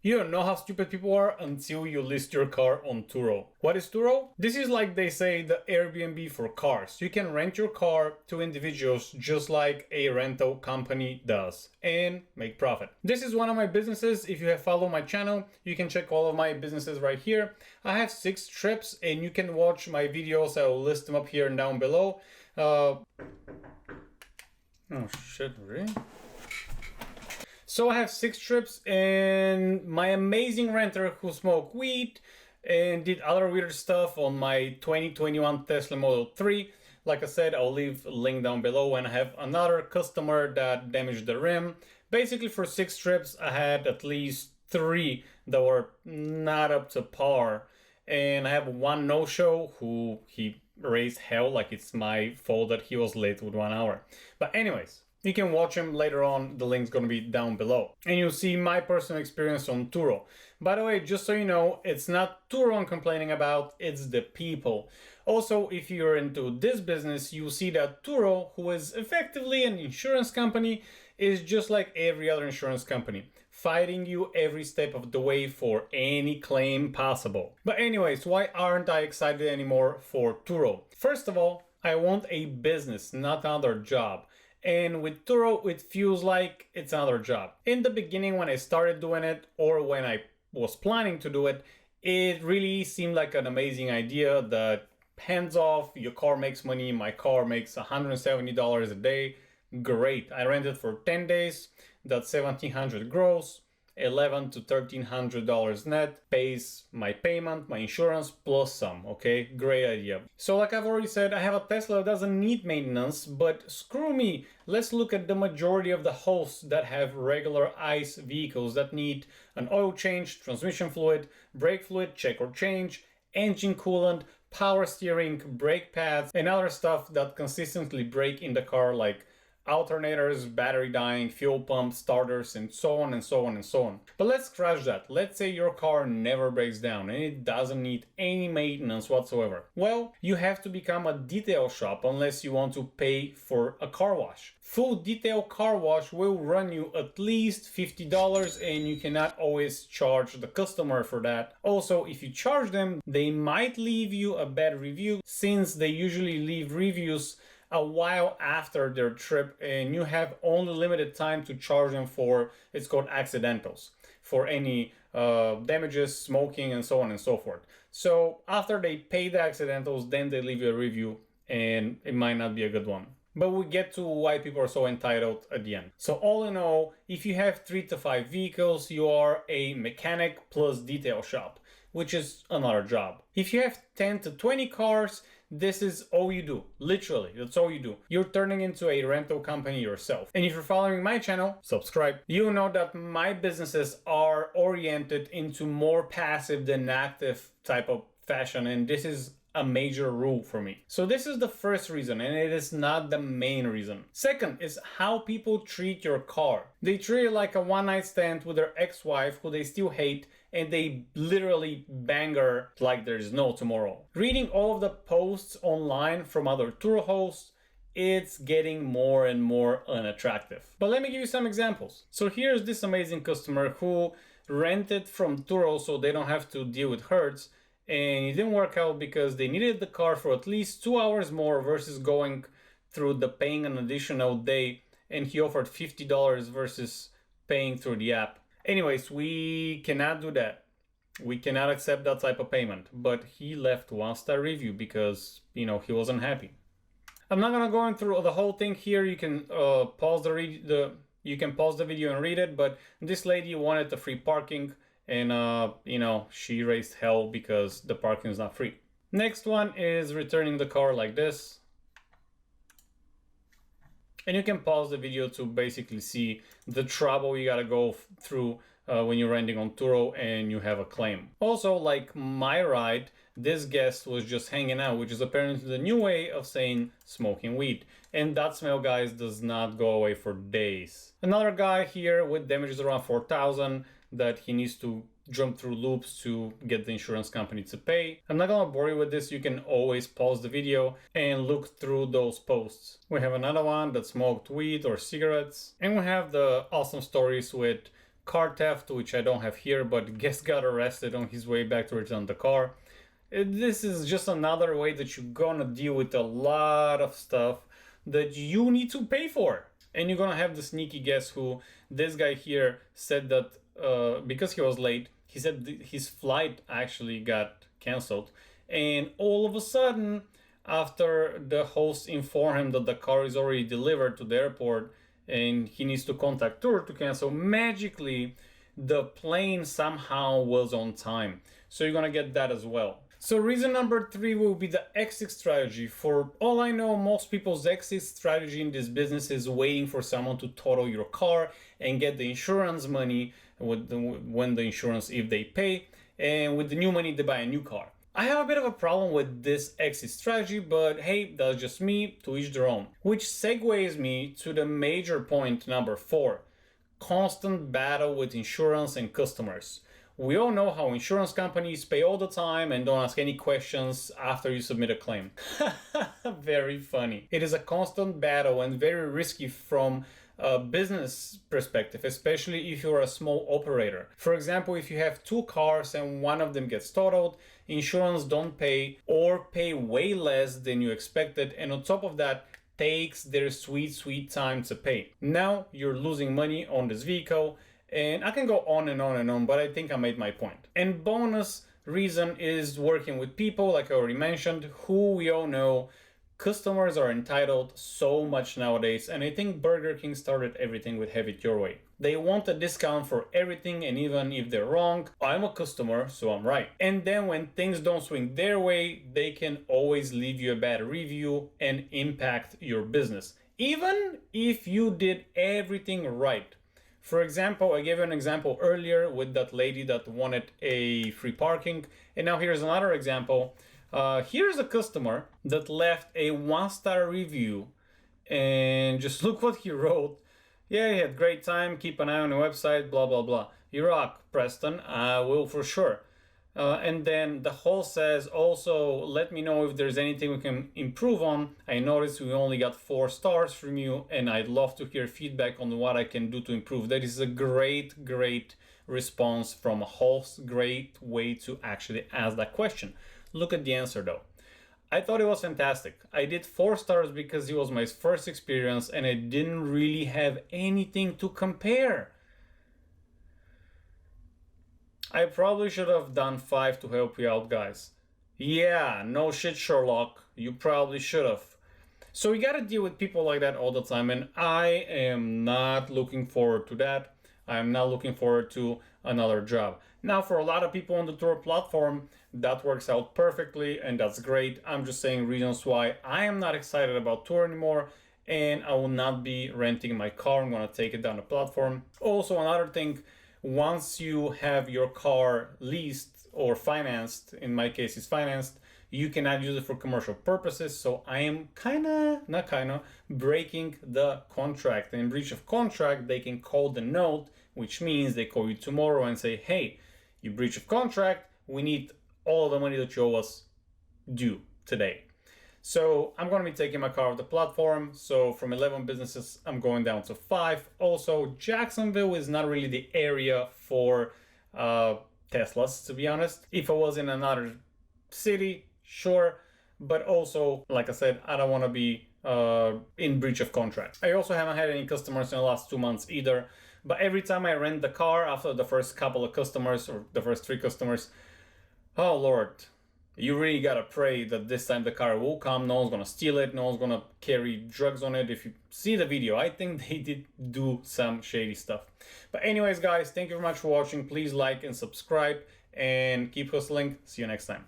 You don't know how stupid people are until you list your car on TURO. What is TURO? This is like they say the Airbnb for cars. You can rent your car to individuals just like a rental company does and make profit. This is one of my businesses. If you have followed my channel, you can check all of my businesses right here. I have 6 trips and you can watch my videos. I will list them up here and down below. Oh shit, really? So I have 6 trips, and my amazing renter who smoked weed and did other weird stuff on my 2021 Tesla Model 3. Like I said, I'll leave a link down below. And I have another customer that damaged the rim. Basically for 6 trips, I had at least 3 that were not up to par. And I have one no-show who he raised hell like it's my fault that he was late with 1 hour. But anyways, you can watch him later on. The link's gonna be down below. And you'll see my personal experience on TURO. By the way, just so you know, it's not TURO I'm complaining about, it's the people. Also, if you're into this business, you'll see that TURO, who is effectively an insurance company, is just like every other insurance company, fighting you every step of the way for any claim possible. But anyways, why aren't I excited anymore for TURO? First of all, I want a business, not another job. And with TURO, it feels like it's another job. In the beginning, when I started doing it, or when I was planning to do it, it really seemed like an amazing idea that hands off, your car makes money, my car makes $170 a day. Great. I rented for 10 days, that's $1,700 gross. $1,100 to $1,300 net, pays my payment, my insurance, plus some, okay? Great idea. So like I've already said, I have a Tesla that doesn't need maintenance, but screw me, let's look at the majority of the hosts that have regular ICE vehicles that need an oil change, transmission fluid, brake fluid, check or change, engine coolant, power steering, brake pads, and other stuff that consistently break in the car, like alternators, battery dying, fuel pumps, starters, and so on and so on and so on. But let's scratch that. Let's say your car never breaks down and it doesn't need any maintenance whatsoever. Well, you have to become a detail shop unless you want to pay for a car wash. Full detail car wash will run you at least $50 and you cannot always charge the customer for that. Also, if you charge them, they might leave you a bad review since they usually leave reviews a while after their trip and you have only limited time to charge them for, it's called accidentals, for any damages, smoking, and so on and so forth. So after they pay the accidentals, then they leave you a review and it might not be a good one. But we get to why people are so entitled at the end. So all in all, if you have 3 to 5 vehicles, you are a mechanic plus detail shop, which is another job. If you have 10 to 20 cars, this is all you do. Literally, that's all you do. You're turning into a rental company yourself. And if you're following my channel, subscribe. You know that my businesses are oriented into more passive than active type of fashion, and this is a major rule for me. So this is the first reason, and it is not the main reason. Second is how people treat your car. They treat it like a one-night stand with their ex-wife who they still hate, and they literally bang her like there's no tomorrow. Reading all of the posts online from other TURO hosts, it's getting more and more unattractive. But let me give you some examples. So here's this amazing customer who rented from TURO so they don't have to deal with herds, and it didn't work out because they needed the car for at least 2 hours more versus going through the paying an additional day, and he offered $50 versus paying through the app. Anyways, we cannot do that. We cannot accept that type of payment, but he left 1-star review because, he wasn't happy. I'm not gonna go through the whole thing here. You can pause the video and read it, but this lady wanted the free parking, and she raised hell because the parking is not free. Next one is returning the car like this. And you can pause the video to basically see the trouble you gotta go through when you're renting on TURO and you have a claim. Also, like my ride, this guest was just hanging out, which is apparently the new way of saying smoking weed. And that smell, guys, does not go away for days. Another guy here with damages around 4,000 that he needs to jump through loops to get the insurance company to pay. I'm not gonna bore you with this. You can always pause the video and look through those posts. We have another one that smoked weed or cigarettes. And we have the awesome stories with car theft, which I don't have here, but guest got arrested on his way back to return the car. This is just another way that you're gonna deal with a lot of stuff that you need to pay for. And you're gonna have the sneaky guess who this guy here said that because he was late, he said his flight actually got canceled. And all of a sudden, after the host informed him that the car is already delivered to the airport and he needs to contact TURO to cancel, magically the plane somehow was on time. So you're gonna get that as well. So reason number 3 will be the exit strategy. For all I know, most people's exit strategy in this business is waiting for someone to total your car and get the insurance money when the insurance, if they pay, and with the new money they buy a new car. I have a bit of a problem with this exit strategy, but hey, that's just me, to each their own. Which segues me to the major point number 4, constant battle with insurance and customers. We all know how insurance companies pay all the time and don't ask any questions after you submit a claim. Very funny. It is a constant battle and very risky from a business perspective, especially if you're a small operator. For example, if you have 2 cars and one of them gets totaled, insurance don't pay or pay way less than you expected, and on top of that, takes their sweet time to pay. Now you're losing money on this vehicle. And I can go on and on and on, but I think I made my point. And bonus reason is working with people, like I already mentioned, who we all know customers are entitled so much nowadays. And I think Burger King started everything with have it your way. They want a discount for everything, and even if they're wrong, I'm a customer, so I'm right. And then when things don't swing their way, they can always leave you a bad review and impact your business, even if you did everything right. For example, I gave you an example earlier with that lady that wanted a free parking. And now here's another example. Here's a customer that left a 1-star review. And just look what he wrote. Yeah, he had great time. Keep an eye on the website, blah, blah, blah. You rock, Preston. I will for sure. And then the host says, also, let me know if there's anything we can improve on. I noticed we only got 4 stars from you, and I'd love to hear feedback on what I can do to improve. That is a great response from a host. Great way to actually ask that question. Look at the answer though. I thought it was fantastic. I did 4 stars because it was my first experience and I didn't really have anything to compare. I probably should have done 5 to help you out, guys. Yeah, no shit, Sherlock. You probably should have. So we gotta deal with people like that all the time, and I am not looking forward to that. I am not looking forward to another job. Now, for a lot of people on the TURO platform, that works out perfectly, and that's great. I'm just saying reasons why I am not excited about TURO anymore, and I will not be renting my car. I'm gonna take it down the platform. Also, another thing, once you have your car leased or financed, in my case it's financed, you cannot use it for commercial purposes. So I am breaking the contract. And in breach of contract, they can call the note, which means they call you tomorrow and say, hey, you breach of contract, we need all the money that you owe us due today. So I'm going to be taking my car off the platform. So from 11 businesses, I'm going down to 5. Also, Jacksonville is not really the area for Teslas, to be honest. If I was in another city, sure. But also, like I said, I don't want to be in breach of contract. I also haven't had any customers in the last 2 months either. But every time I rent the car after the first couple of customers or the first 3 customers, oh Lord, you really gotta pray that this time the car will come, no one's gonna steal it, no one's gonna carry drugs on it. If you see the video, I think they did do some shady stuff. But anyways, guys, thank you very much for watching. Please like and subscribe and keep hustling. See you next time.